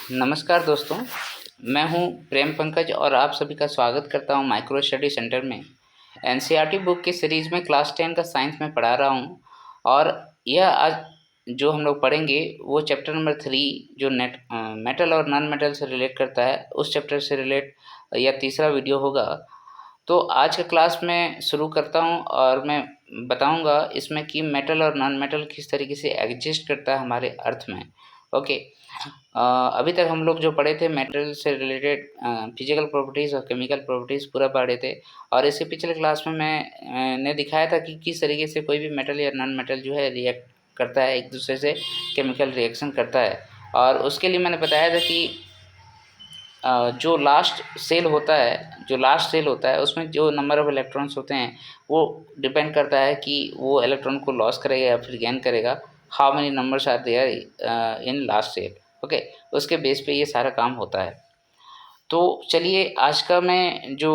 नमस्कार दोस्तों, मैं हूं प्रेम पंकज और आप सभी का स्वागत करता हूं माइक्रो स्टडी सेंटर में। एनसीईआरटी बुक की सीरीज़ में क्लास 10 का साइंस में पढ़ा रहा हूं और यह आज जो हम लोग पढ़ेंगे वो चैप्टर नंबर 3 जो मेटल और नॉन मेटल से रिलेट करता है, उस चैप्टर से रिलेट यह तीसरा वीडियो होगा। तो आज का क्लास मैं शुरू करता हूं और मैं बताऊंगा इसमें कि मेटल और नॉन मेटल किस तरीके से एग्जिस्ट करता है हमारे अर्थ में। ओके। अभी तक हम लोग जो पढ़े थे मेटल से रिलेटेड फिजिकल प्रॉपर्टीज़ और केमिकल प्रॉपर्टीज़ पूरा पढ़े थे और इसके पिछले क्लास में मैंने दिखाया था कि किस तरीके से कोई भी मेटल या नॉन मेटल जो है रिएक्ट करता है, एक दूसरे से केमिकल रिएक्शन करता है। और उसके लिए मैंने बताया था कि जो लास्ट सेल होता है उसमें जो नंबर ऑफ़ इलेक्ट्रॉन्स होते हैं वो डिपेंड करता है कि वो इलेक्ट्रॉन को लॉस करेगा या फिर गेन करेगा। How many numbers are there in last cell. Okay, उसके बेस पे ये सारा काम होता है। तो चलिए आज का मैं जो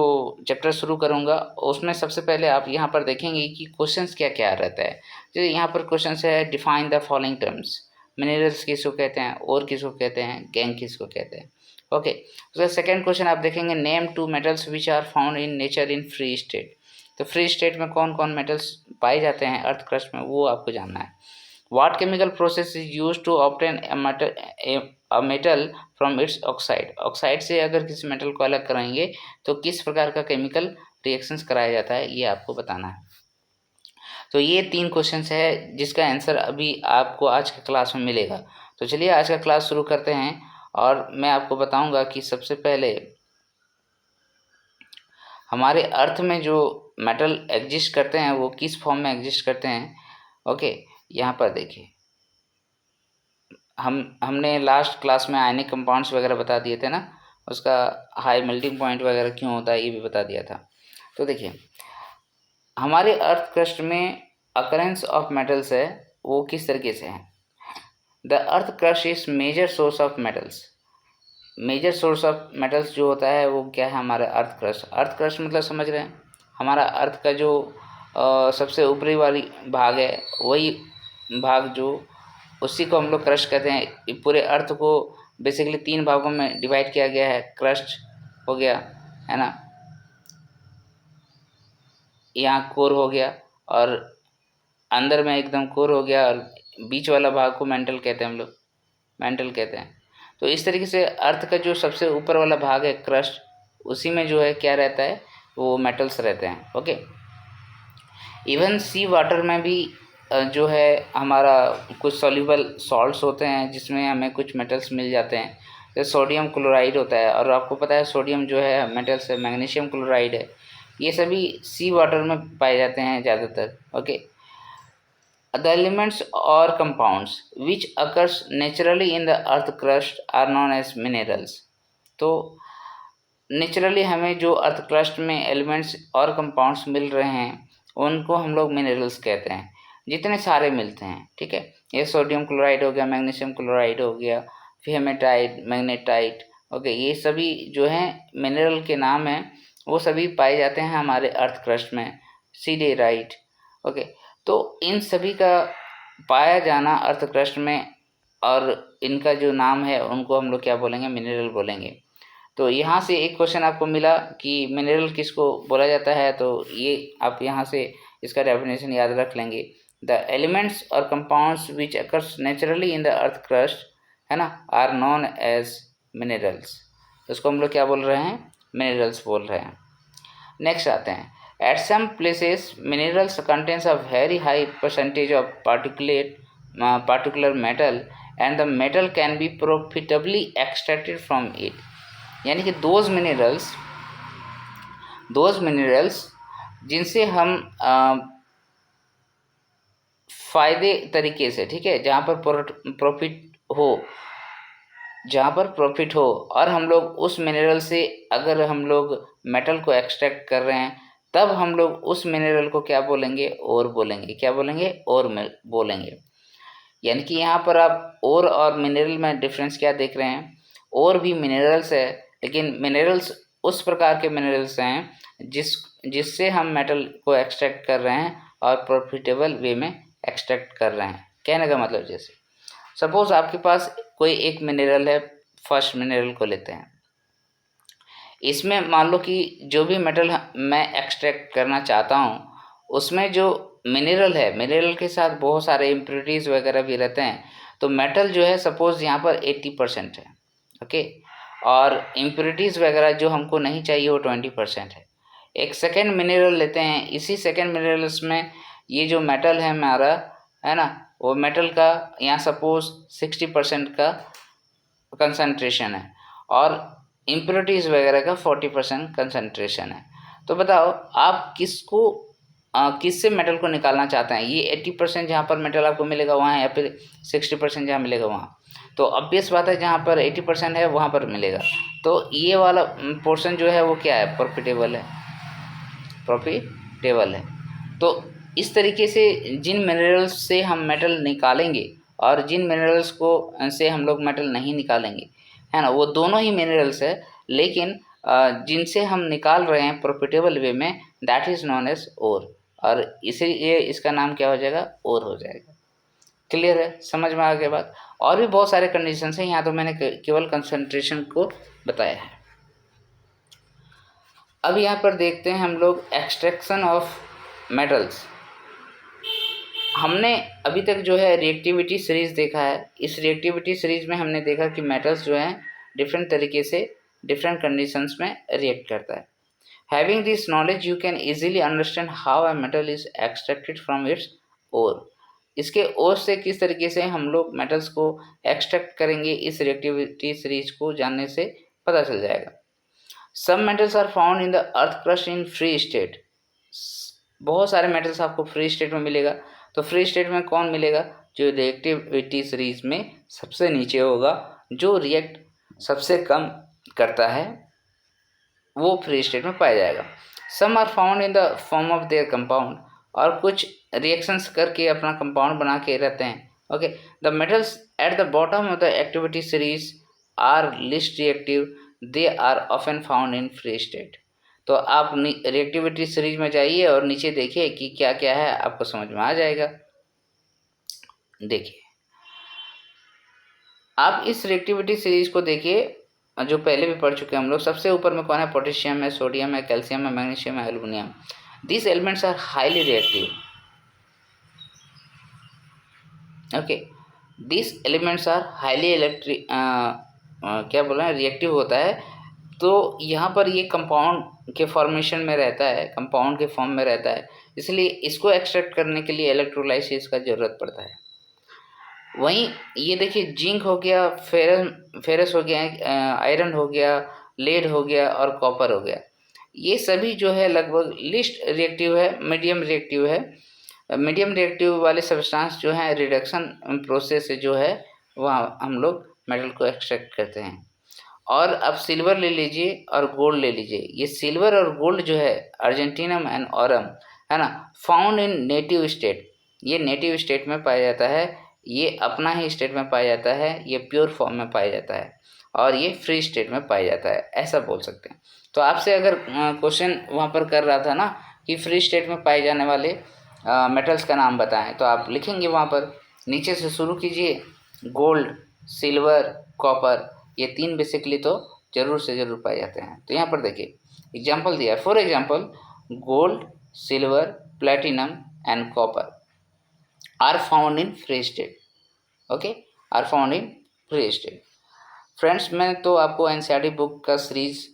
चैप्टर शुरू करूँगा उसमें सबसे पहले आप यहाँ पर देखेंगे कि क्वेश्चंस क्या क्या रहता है। जैसे यहाँ पर क्वेश्चंस है, define the following terms. Minerals किसको कहते हैं, और किसको कहते हैं, गैंग किसको कहते हैं। ओके, तो सेकेंड क्वेश्चन आप देखेंगे, name 2 metals which are found in nature in free state. तो फ्री स्टेट में कौन कौन मेटल्स पाए जाते हैं अर्थ क्रस्ट में, वो आपको जानना है। What chemical process is used to obtain a metal from its oxide? Oxide से अगर किसी मेटल को अलग कराएंगे तो किस प्रकार का केमिकल रिएक्शंस कराया जाता है, ये आपको बताना है। तो ये 3 क्वेश्चंस है जिसका आंसर अभी आपको आज के क्लास में मिलेगा। तो चलिए आज का क्लास शुरू करते हैं और मैं आपको बताऊंगा कि सबसे पहले हमारे अर्थ में जो मेटल एग्जिस्ट करते हैं वो किस फॉर्म में एग्जिस्ट करते हैं। ओके, यहाँ पर देखिए, हमने लास्ट क्लास में आयनिक कंपाउंड्स वगैरह बता दिए थे ना, उसका हाई मेल्टिंग पॉइंट वगैरह क्यों होता है ये भी बता दिया था। तो देखिए हमारे अर्थ क्रस्ट में अकरेंस ऑफ मेटल्स है वो किस तरीके से है। The earth crust is major source of metals. Major source of metals जो होता है वो क्या है, हमारा अर्थ क्रस्ट। अर्थ क्रस्ट मतलब समझ रहे हैं, हमारा अर्थ का जो सबसे ऊपरी वाली भाग है वही भाग जो उसी को हम लोग क्रस्ट कहते हैं। पूरे अर्थ को बेसिकली 3 भागों में डिवाइड किया गया है। क्रस्ट हो गया, है ना, यहाँ कोर हो गया और अंदर में एकदम कोर हो गया, और बीच वाला भाग को मेंटल कहते हैं, हम लोग मेंटल कहते हैं। तो इस तरीके से अर्थ का जो सबसे ऊपर वाला भाग है क्रस्ट, उसी में जो है क्या रहता है, वो मेटल्स रहते हैं। ओके, इवन सी वाटर में भी जो है हमारा कुछ सॉल्युबल सॉल्ट्स होते हैं जिसमें हमें कुछ मेटल्स मिल जाते हैं। जैसे सोडियम क्लोराइड होता है, और आपको पता है सोडियम जो है मेटल्स है, मैग्नीशियम क्लोराइड है, ये सभी सी वाटर में पाए जाते हैं ज़्यादातर। ओके, द एलिमेंट्स और compounds which occurs naturally in the earth crust are known as minerals. तो नेचुरली हमें जो अर्थ क्रस्ट में एलिमेंट्स और कंपाउंड्स मिल रहे हैं उनको हम लोग मिनरल्स कहते हैं, जितने सारे मिलते हैं। ठीक है, ये सोडियम क्लोराइड हो गया, मैग्नीशियम क्लोराइड हो गया, फिर हेमेटाइट, मैग्नेटाइट। ओके, ये सभी जो हैं मिनरल के नाम हैं, वो सभी पाए जाते हैं हमारे अर्थ क्रस्ट में। सीडेराइट। ओके, तो इन सभी का पाया जाना अर्थ क्रस्ट में, और इनका जो नाम है उनको हम लोग क्या बोलेंगे, मिनरल बोलेंगे। तो यहाँ से एक क्वेश्चन आपको मिला कि मिनरल किसको बोला जाता है, तो ये आप यहाँ से इसका डेफिनेशन याद रख लेंगे। द एलिमेंट्स और compounds which occurs naturally in the earth crust, है ना, आर नॉन एज मिनरल्स। इसको हम लोग क्या बोल रहे हैं, मिनरल्स बोल रहे हैं। नेक्स्ट आते हैं, at some places minerals contains a very high percentage of particular metal and the metal can be profitably extracted from it। यानी कि दोज मिनरल्स जिनसे हम फ़ायदे तरीके से, ठीक है, जहाँ पर प्रॉफिट हो और हम लोग उस मिनरल से अगर हम लोग मेटल को एक्सट्रैक्ट कर रहे हैं, तब हम लोग उस मिनरल को क्या बोलेंगे, और बोलेंगे। क्या बोलेंगे, और बोलेंगे। यानी कि यहाँ पर आप और मिनरल में डिफरेंस क्या देख रहे हैं, और भी मिनरल्स है, लेकिन मिनरल्स उस प्रकार के मिनरल्स हैं जिससे हम मेटल को एक्सट्रैक्ट कर रहे हैं और प्रॉफिटेबल वे में एक्सट्रैक्ट कर रहे हैं। कहने का मतलब, जैसे सपोज आपके पास कोई एक मिनरल है फर्स्ट मिनरल को लेते हैं। इसमें मान लो कि जो भी मेटल मैं एक्सट्रैक्ट करना चाहता हूँ उसमें जो मिनरल है, मिनरल के साथ बहुत सारे इम्प्योरिटीज़ वगैरह भी रहते हैं। तो मेटल जो है सपोज़ यहाँ पर 80% है, ओके, और इम्प्योरिटीज़ वगैरह जो हमको नहीं चाहिए वो 20% है। एक सेकेंड मिनरल लेते हैं, इसी सेकेंड मिनरल्स में ये जो मेटल है हमारा, है ना, वो मेटल का यहाँ सपोज़ 60% का कंसंट्रेशन है और इम्प्योरिटीज़ वगैरह का 40% कंसंट्रेशन है। तो बताओ आप किससे मेटल को निकालना चाहते हैं? ये 80% जहाँ पर मेटल आपको मिलेगा वहाँ, या फिर 60% जहाँ मिलेगा वहाँ? तो ऑब्वियस बात है जहाँ पर 80% है वहाँ पर मिलेगा। तो ये वाला पोर्शन जो है वो क्या है? प्रॉफिटेबल है, प्रॉफिटेबल है। तो इस तरीके से जिन मिनरल्स से हम मेटल निकालेंगे और जिन मिनरल्स को से हम लोग मेटल नहीं निकालेंगे, है ना, वो दोनों ही मिनरल्स है, लेकिन जिनसे हम निकाल रहे हैं प्रॉफिटेबल वे में, दैट इज़ नॉन एज ओर, और इसीलिए इसका नाम क्या हो जाएगा? ओर हो जाएगा। क्लियर है? समझ में आ गया बात? और भी बहुत सारे कंडीशंस हैं, यहाँ तो मैंने केवल कंसंट्रेशन को बताया है। अब यहाँ पर देखते हैं हम लोग एक्सट्रैक्शन ऑफ मेटल्स। हमने अभी तक जो है रिएक्टिविटी सीरीज़ देखा है। इस रिएक्टिविटी सीरीज़ में हमने देखा कि मेटल्स जो हैं डिफरेंट तरीके से डिफरेंट कंडीशंस में रिएक्ट करता है। Having this knowledge you can easily understand how a metal is extracted from its ore. इसके ओर से किस तरीके से हम लोग मेटल्स को एक्सट्रैक्ट करेंगे, इस रिएक्टिविटी सीरीज को जानने से पता चल जाएगा। Some metals are found in the earth crust in free state. बहुत सारे मेटल्स आपको फ्री स्टेट में मिलेगा। तो फ्री स्टेट में कौन मिलेगा? जो रिएक्टिविटी सीरीज में सबसे नीचे होगा, जो रिएक्ट सबसे कम करता है, वो फ्री स्टेट में पाया जाएगा। Some are found in the form of their compound, और कुछ रिएक्शंस करके अपना कंपाउंड बना के रहते हैं। Okay, the metals at the bottom of the activity series are least reactive, they are often found in free state. तो आप रिएक्टिविटी सीरीज में जाइए और नीचे देखिए कि क्या क्या है, आपको समझ में आ जाएगा। देखिए, आप इस रिएक्टिविटी सीरीज को देखिए, जो पहले भी पढ़ चुके हैं हम लोग। सबसे ऊपर में कौन है? पोटेशियम है, सोडियम है, कैल्शियम है, मैग्नीशियम है, aluminium. These elements are highly reactive. Okay, these elements are highly क्या बोल रहे हैं? रिएक्टिव होता है। तो यहाँ पर ये कंपाउंड के फॉर्मेशन में रहता है, कंपाउंड के फॉर्म में रहता है, इसलिए इसको एक्सट्रैक्ट करने के लिए इलेक्ट्रोलाइसिस का ज़रूरत पड़ता है। वहीं ये देखिए, जिंक हो गया, फेरस हो गया, आयरन हो गया, लेड हो गया और कॉपर हो गया। ये सभी जो है लगभग लिस्ट रिएक्टिव है, मीडियम रिएक्टिव है। मीडियम रिएक्टिव वाले सब्सटेंस जो है रिडक्शन प्रोसेस से जो है वहाँ हम लोग मेटल को एक्सट्रैक्ट करते हैं। और अब सिल्वर ले लीजिए और गोल्ड ले लीजिए। ये सिल्वर और गोल्ड जो है, अर्जेंटीनम एंड ऑरम, है ना, फाउंड इन नेटिव स्टेट। ये नेटिव स्टेट में पाया जाता है, ये अपना ही स्टेट में पाया जाता है, ये प्योर फॉर्म में पाया जाता है, और ये फ्री स्टेट में पाया जाता है, ऐसा बोल सकते हैं। तो आपसे अगर क्वेश्चन वहाँ पर कर रहा था ना कि फ्री स्टेट में पाए जाने वाले मेटल्स का नाम बताएं, तो आप लिखेंगे वहाँ पर, नीचे से शुरू कीजिए, गोल्ड, सिल्वर, कॉपर, ये तीन बेसिकली तो जरूर से जरूर पाए जाते हैं। तो यहाँ पर देखिए एग्जाम्पल दिया है। For example, gold, silver, platinum and copper are found in free state. Okay, are found in free state. Friends, मैं तो आपको एनसीईआरटी बुक का सीरीज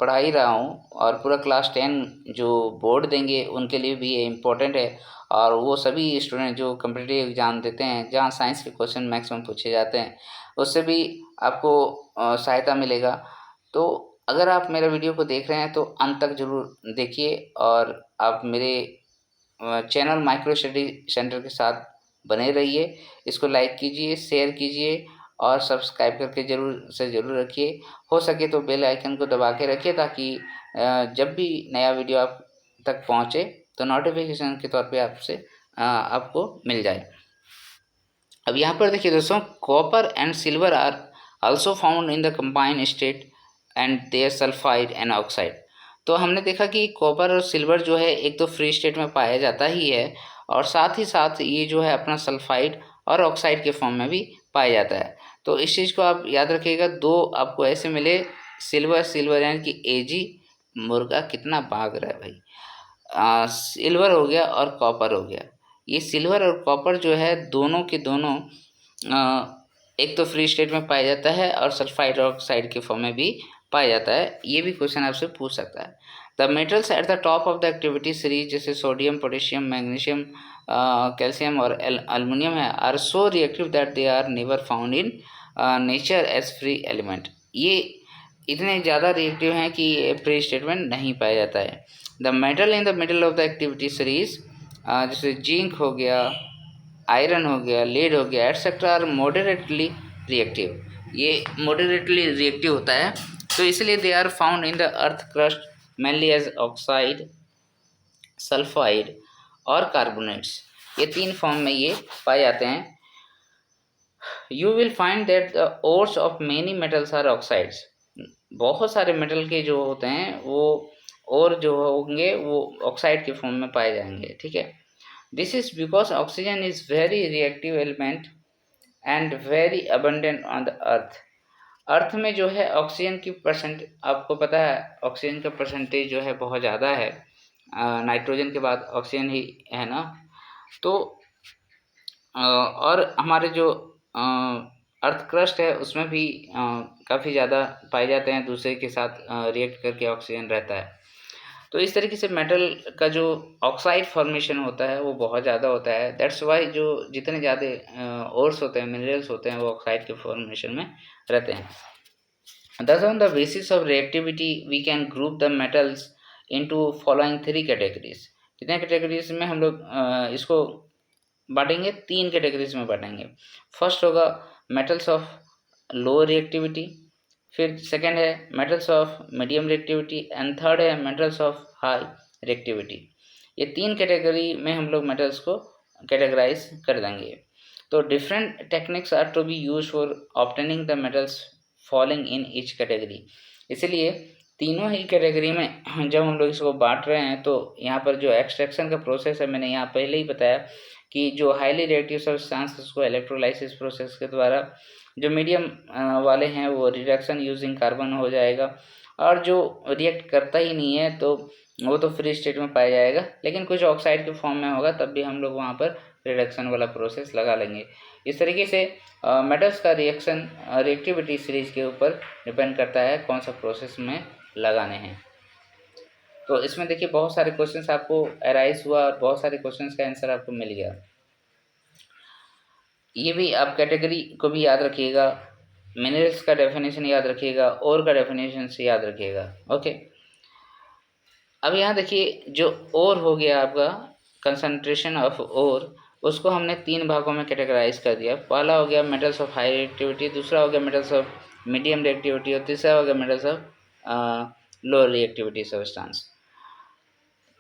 पढ़ा ही रहा हूँ, और पूरा क्लास 10 जो बोर्ड देंगे उनके लिए भी ये इम्पोर्टेंट है, और वो सभी स्टूडेंट जो कम्पिटिटिव एग्जाम देते हैं जहाँ साइंस के क्वेश्चन मैक्सिमम पूछे जाते हैं, उससे भी आपको सहायता मिलेगा। तो अगर आप मेरे वीडियो को देख रहे हैं तो अंत तक जरूर देखिए, और आप मेरे चैनल माइक्रो स्टडी सेंटर के साथ बने रहिए। इसको लाइक कीजिए, शेयर कीजिए और सब्सक्राइब करके ज़रूर से ज़रूर रखिए। हो सके तो बेल आइकन को दबा के रखिए, ताकि जब भी नया वीडियो आप तक पहुँचे तो नोटिफिकेशन के तौर पे आपको मिल जाए। अब यहाँ पर देखिए दोस्तों, copper and silver are also found in the combined state and their sulphide and oxide. तो हमने देखा कि कॉपर और सिल्वर जो है एक तो फ्री स्टेट में पाया जाता ही है, और साथ ही साथ ये जो है अपना सल्फाइड और ऑक्साइड के फॉर्म में भी पाया जाता है। तो इस चीज़ को आप याद रखिएगा, दो आपको ऐसे मिले, सिल्वर यानी कि एजी, मुर्गा कितना भाग रहा है भाई। सिल्वर हो गया और कॉपर हो गया। ये सिल्वर और कॉपर जो है दोनों के दोनों एक तो फ्री स्टेट में पाया जाता है और सल्फाइड ऑक्साइड के फॉर्म में भी पाया जाता है। ये भी क्वेश्चन आपसे पूछ सकता है। The metals at the top of the activity series जैसे सोडियम, पोटेशियम, मैग्नीशियम, कैल्शियम और एल्युमिनियम है, are so reactive that they are never found in nature as free element. ये इतने ज़्यादा रिएक्टिव हैं कि ये फ्री स्टेट में नहीं पाया जाता है। The metal in the middle of the activity series जैसे जिंक हो गया, आयरन हो गया, लेड हो गया एटसेट्रा आर मॉडरेटली रिएक्टिव। ये मॉडरेटली रिएक्टिव होता है, तो इसलिए they are found in the earth crust mainly as oxide, sulphide और कार्बोनेट्स। ये तीन फॉर्म में ये पाए जाते हैं। You will find that the ores of many metals are oxides. बहुत सारे मेटल के जो होते हैं वो और जो होंगे वो ऑक्साइड के फॉर्म में पाए जाएंगे, ठीक है। This is because oxygen is very reactive element and very abundant on the earth. Earth में जो है ऑक्सीजन की परसेंट, आपको पता है ऑक्सीजन का परसेंटेज जो है बहुत ज़्यादा है, नाइट्रोजन के बाद ऑक्सीजन ही है ना। तो और हमारे जो अर्थ क्रस्ट है उसमें भी काफ़ी ज़्यादा पाए जाते हैं, दूसरे के साथ रिएक्ट करके ऑक्सीजन रहता है। तो इस तरीके से मेटल का जो ऑक्साइड फॉर्मेशन होता है वो बहुत ज़्यादा होता है। दैट्स वाई जो जितने ज़्यादा ओर्स होते हैं, मिनरल्स होते हैं, वो ऑक्साइड के फॉर्मेशन में रहते हैं। Thus on the basis of reactivity we can group the metals into following three categories। कितने कैटेगरीज में हम लोग इसको बांटेंगे? तीन कैटेगरीज में बांटेंगे। फर्स्ट होगा मेटल्स ऑफ लो रिएक्टिविटी, फिर सेकंड है metals of medium reactivity and third है मेटल्स ऑफ हाई रिएक्टिविटी। ये तीन कैटेगरी में हम लोग मेटल्स को कैटेगराइज कर देंगे। तो different techniques are to be use for obtaining the metals falling in each category. इसलिए तीनों ही कैटेगरी में जब हम लोग इसको बांट रहे हैं तो यहाँ पर जो एक्सट्रैक्शन का प्रोसेस है, मैंने यहाँ पहले ही बताया कि जो हाईली रिएक्टिव सब्सटेंस उसको इलेक्ट्रोलाइसिस प्रोसेस के द्वारा, जो मीडियम वाले हैं वो रिडक्शन यूजिंग कार्बन हो जाएगा, और जो रिएक्ट करता ही नहीं है तो वो तो फ्री स्टेट में पाया जाएगा, लेकिन कुछ ऑक्साइड के फॉर्म में होगा तब भी हम लोग वहाँ पर रिडक्शन वाला प्रोसेस लगा लेंगे। इस तरीके से मेटल्स का रिएक्शन रिएक्टिविटी सीरीज के ऊपर डिपेंड करता है कौन सा प्रोसेस में लगाने हैं। तो इसमें देखिए बहुत सारे क्वेश्चंस आपको अराइज हुआ और बहुत सारे क्वेश्चंस का आंसर आपको मिल गया। ये भी आप कैटेगरी को भी याद रखिएगा, मिनरल्स का डेफिनेशन याद रखिएगा, और का डेफिनेशन से याद रखिएगा। ओके, अब यहाँ देखिए जो और हो गया आपका कंसंट्रेशन ऑफ और, उसको हमने तीन भागों में कैटेगराइज कर दिया। पहला हो गया मेटल्स ऑफ हाई रिएक्टिविटी, दूसरा हो गया मेटल्स ऑफ मीडियम रिएक्टिविटी और तीसरा हो गया metals of low reactivity substance.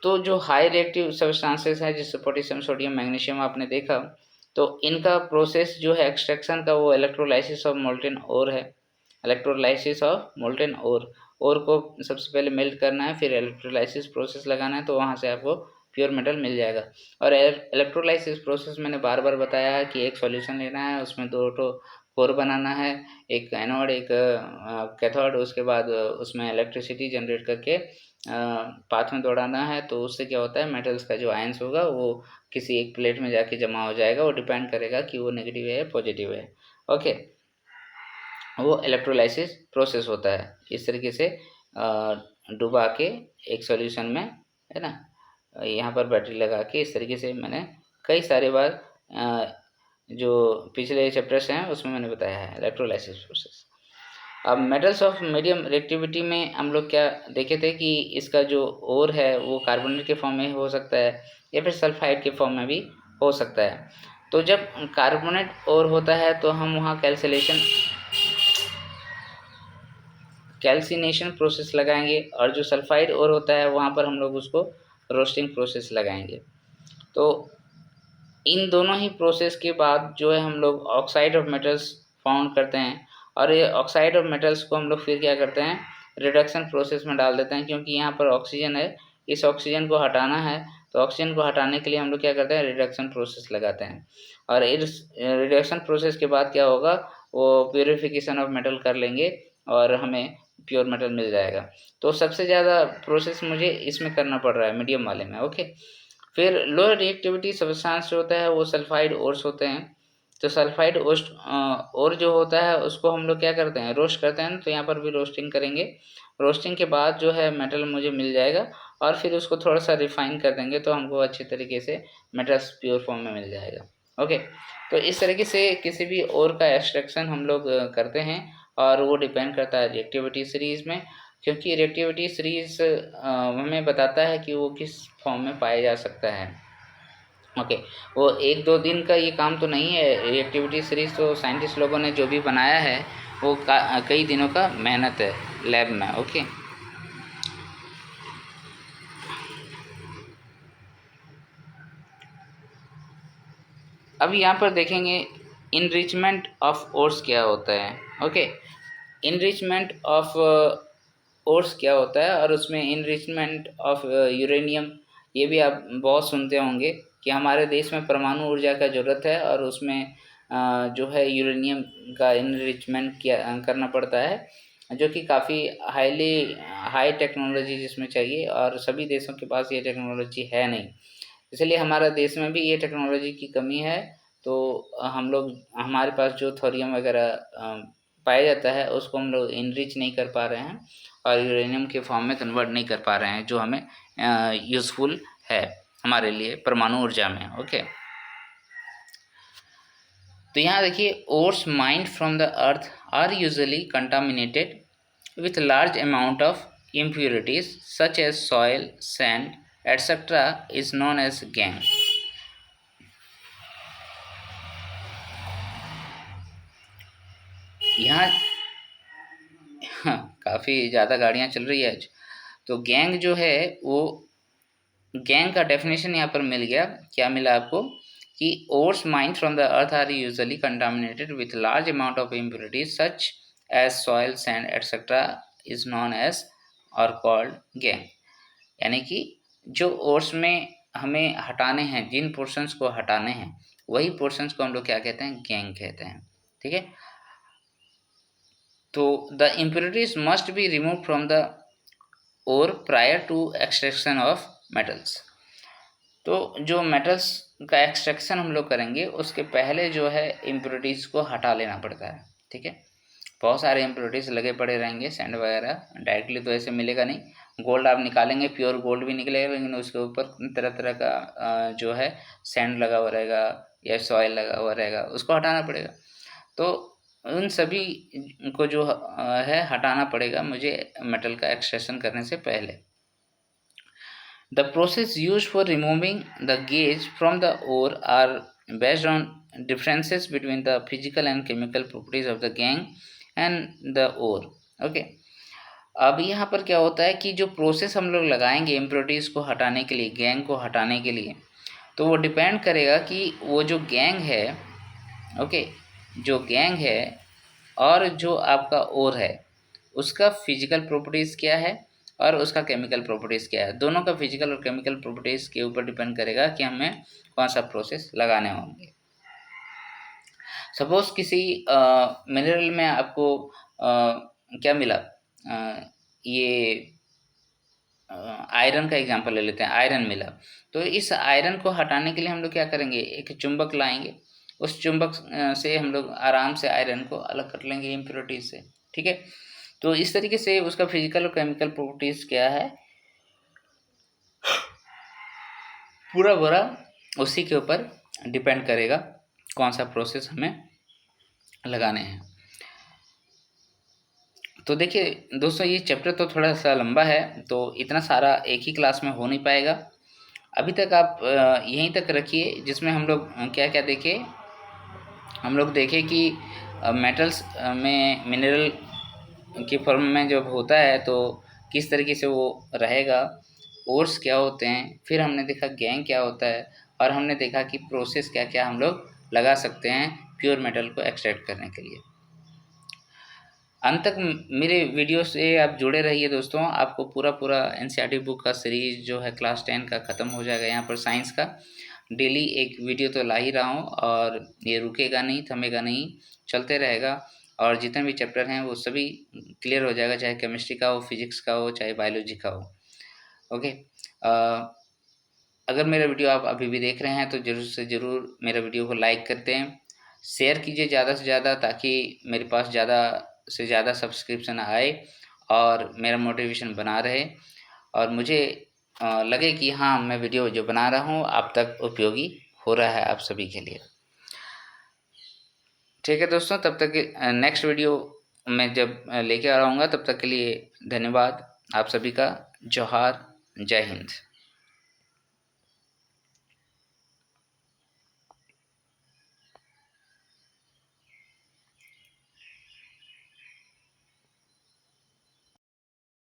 तो जो हाई रिएक्टिव सब्सटेंसेस हैं जैसे पोटेशियम, सोडियम, मैग्नीशियम आपने देखा, तो इनका प्रोसेस जो है एक्सट्रैक्शन का वो इलेक्ट्रोलाइसिस ऑफ मोल्टेन ओर है। इलेक्ट्रोलाइसिस ऑफ मोल्टेन ओर को सबसे पहले मेल्ट करना है, फिर इलेक्ट्रोलाइसिस प्रोसेस लगाना है, तो वहाँ से आपको प्योर मेटल मिल जाएगा। और इलेक्ट्रोलाइसिस प्रोसेस मैंने बार बार बताया है कि एक सॉल्यूशन लेना है, उसमें दो कोर बनाना है, एक एनोड एक कैथोड, उसके बाद उसमें इलेक्ट्रिसिटी जनरेट करके पाथ में दौड़ाना है। तो उससे क्या होता है, मेटल्स का जो आयंस होगा वो किसी एक प्लेट में जाके जमा हो जाएगा। वो डिपेंड करेगा कि वो नेगेटिव है या पॉजिटिव है। ओके, वो इलेक्ट्रोलाइसिस प्रोसेस होता है। इस तरीके से डुबा के एक सॉल्यूशन में, है ना, यहाँ पर बैटरी लगा के, इस तरीके से मैंने कई सारे बार जो पिछले चैप्टर्स हैं उसमें मैंने बताया है इलेक्ट्रोलाइसिस प्रोसेस। अब मेटल्स ऑफ मीडियम रिएक्टिविटी में हम लोग क्या देखे थे कि इसका जो ओर है वो कार्बोनेट के फॉर्म में हो सकता है या फिर सल्फाइड के फॉर्म में भी हो सकता है। तो जब कार्बोनेट ओर होता है तो हम वहाँ कैल्सिनेशन प्रोसेस लगाएंगे, और जो सल्फाइड ओर होता है वहाँ पर हम लोग उसको रोस्टिंग प्रोसेस लगाएंगे। तो इन दोनों ही प्रोसेस के बाद जो है हम लोग ऑक्साइड ऑफ मेटल्स फाउंड करते हैं, और ये ऑक्साइड ऑफ मेटल्स को हम लोग फिर क्या करते हैं, रिडक्शन प्रोसेस में डाल देते हैं, क्योंकि यहाँ पर ऑक्सीजन है, इस ऑक्सीजन को हटाना है तो ऑक्सीजन को हटाने के लिए हम लोग क्या करते हैं, रिडक्शन प्रोसेस लगाते हैं। और इस रिडक्शन प्रोसेस के बाद क्या होगा, वो प्योरीफिकेशन ऑफ मेटल कर लेंगे और हमें प्योर मेटल मिल जाएगा। तो सबसे ज़्यादा प्रोसेस मुझे इसमें करना पड़ रहा है, मीडियम वाले में। ओके, फिर लोअर रिएक्टिविटी सब्सटेंस जो होता है वो सल्फाइड ओर्स होते हैं। तो सल्फाइड ओस्ट और जो होता है उसको हम लोग क्या करते हैं, रोस्ट करते हैं। तो यहाँ पर भी रोस्टिंग करेंगे। रोस्टिंग के बाद जो है मेटल मुझे मिल जाएगा और फिर उसको थोड़ा सा रिफाइन कर देंगे तो हमको अच्छे तरीके से मेटल्स प्योर फॉर्म में मिल जाएगा। ओके, तो इस तरीके से किसी भी ओर का एक्सट्रैक्शन हम लोग करते हैं और वो डिपेंड करता है रिएक्टिविटी सीरीज में, क्योंकि रिएक्टिविटी सीरीज हमें बताता है कि वो किस फॉर्म में पाया जा सकता है। ओके, वो एक दो दिन का ये काम तो नहीं है। रिएक्टिविटी सीरीज तो साइंटिस्ट लोगों ने जो भी बनाया है वो कई दिनों का मेहनत है लैब में। ओके, अब यहाँ पर देखेंगे इनरिचमेंट ऑफ ओर्स क्या होता है। ओके, इनरिचमेंट ऑफ ओर्स क्या होता है और उसमें इनरिचमेंट ऑफ यूरेनियम, ये भी आप बहुत सुनते होंगे कि हमारे देश में परमाणु ऊर्जा का ज़रूरत है और उसमें जो है यूरेनियम का इनरिचमेंट किया करना पड़ता है, जो कि काफ़ी हाई टेक्नोलॉजी जिसमें चाहिए और सभी देशों के पास ये टेक्नोलॉजी है नहीं। इसलिए हमारा देश में भी ये टेक्नोलॉजी की कमी है। तो हम लोग, हमारे पास जो थोरियम वगैरह पाया जाता है उसको हम लोग इनरिच नहीं कर पा रहे हैं और यूरेनियम के फॉर्म में कन्वर्ट नहीं कर पा रहे हैं, जो हमें यूज़फुल है हमारे लिए परमाणु ऊर्जा में। ओके, तो यहाँ देखिए, ores mined from the earth are usually contaminated with large amount of impurities such as soil, sand, etc. is known as gangue. यहाँ काफ़ी ज़्यादा गाड़ियाँ चल रही है आज। तो गैंग जो है वो, गैंग का डेफिनेशन यहाँ पर मिल गया। क्या मिला आपको कि ores mined from the earth are usually contaminated with large amount of impurities such as soil, sand etcetera is known as और कॉल्ड गैंग। यानी कि जो ओर्स में हमें हटाने हैं, जिन पोर्शंस को हटाने हैं, वही पोर्शंस को हम लोग क्या कहते हैं, गैंग कहते हैं। ठीक है, तो the impurities must be remove from the ore prior to extraction of metals. तो जो मेटल्स का एक्सट्रैक्शन हम लोग करेंगे उसके पहले जो है इम्प्योरिटीज को हटा लेना पड़ता है। ठीक है, बहुत सारे इम्प्योरिटीज लगे पड़े रहेंगे, सैंड वगैरह डायरेक्टली तो ऐसे मिलेगा नहीं। गोल्ड आप निकालेंगे, प्योर गोल्ड भी निकलेगा, लेकिन उसके ऊपर तरह तरह का जो है सैंड लगा हुआ रहेगा या सॉइल लगा हुआ रहेगा, उसको हटाना पड़ेगा। तो उन सभी को जो है हटाना पड़ेगा मुझे मेटल का एक्सट्रैक्शन करने से पहले। The process used for removing the gauge from the ore are based on differences between the physical and chemical properties of the gangue and the ore. Okay. अब यहाँ पर क्या होता है कि जो प्रोसेस हम लोग लगाएंगे इम्प्योरिटीज़ को हटाने के लिए, गैंग को हटाने के लिए, तो वो डिपेंड करेगा कि वो जो गैंग है, ओके, जो गैंग है और जो आपका ओर है उसका फिजिकल प्रॉपर्टीज़ क्या है और उसका केमिकल प्रॉपर्टीज़ क्या है। दोनों का फिजिकल और केमिकल प्रॉपर्टीज़ के ऊपर डिपेंड करेगा कि हमें कौन सा प्रोसेस लगाने होंगे। सपोज किसी मिनरल में आपको क्या मिला, ये आयरन का एग्जांपल ले लेते हैं, आयरन मिला। तो इस आयरन को हटाने के लिए हम लोग क्या करेंगे, एक चुंबक लाएंगे, उस चुंबक से हम लोग आराम से आयरन को अलग कर लेंगे इम्प्योरिटीज से। ठीक है, तो इस तरीके से उसका फिजिकल और केमिकल प्रॉपर्टीज क्या है पूरा पूरा उसी के ऊपर डिपेंड करेगा कौन सा प्रोसेस हमें लगाने हैं। तो देखिए दोस्तों, ये चैप्टर तो थोड़ा सा लंबा है, तो इतना सारा एक ही क्लास में हो नहीं पाएगा। अभी तक आप यहीं तक रखिए, जिसमें हम लोग क्या क्या देखे, हम लोग देखे कि मेटल्स में मिनरल की फॉर्म में जब होता है तो किस तरीके से वो रहेगा, ओर्स क्या होते हैं, फिर हमने देखा गैंग क्या होता है, और हमने देखा कि प्रोसेस क्या क्या हम लोग लगा सकते हैं प्योर मेटल को एक्सट्रैक्ट करने के लिए। अंत तक मेरे वीडियो से आप जुड़े रहिए दोस्तों। आपको पूरा एनसीईआरटी बुक का सीरीज जो है क्लास 10 का ख़त्म हो जाएगा यहाँ पर साइंस का। डेली एक वीडियो तो ला ही रहा हूँ और ये रुकेगा नहीं, थमेगा नहीं, चलते रहेगा। और जितने भी चैप्टर हैं वो सभी क्लियर हो जाएगा, चाहे केमिस्ट्री का हो, फिजिक्स का हो, चाहे बायोलॉजी का हो। ओके। अगर मेरा वीडियो आप अभी भी देख रहे हैं तो ज़रूर से ज़रूर मेरा वीडियो को लाइक कर दें, शेयर कीजिए ज़्यादा से ज़्यादा, ताकि मेरे पास ज़्यादा से ज़्यादा सब्सक्रिप्शन आए और मेरा मोटिवेशन बना रहे और मुझे लगे कि हाँ, मैं वीडियो जो बना रहा हूँ आप तक उपयोगी हो रहा है आप सभी के लिए। ठीक है दोस्तों, तब तक नेक्स्ट वीडियो मैं जब लेके आ रहूँगा, तब तक के लिए धन्यवाद आप सभी का। जोहार, जय हिंद।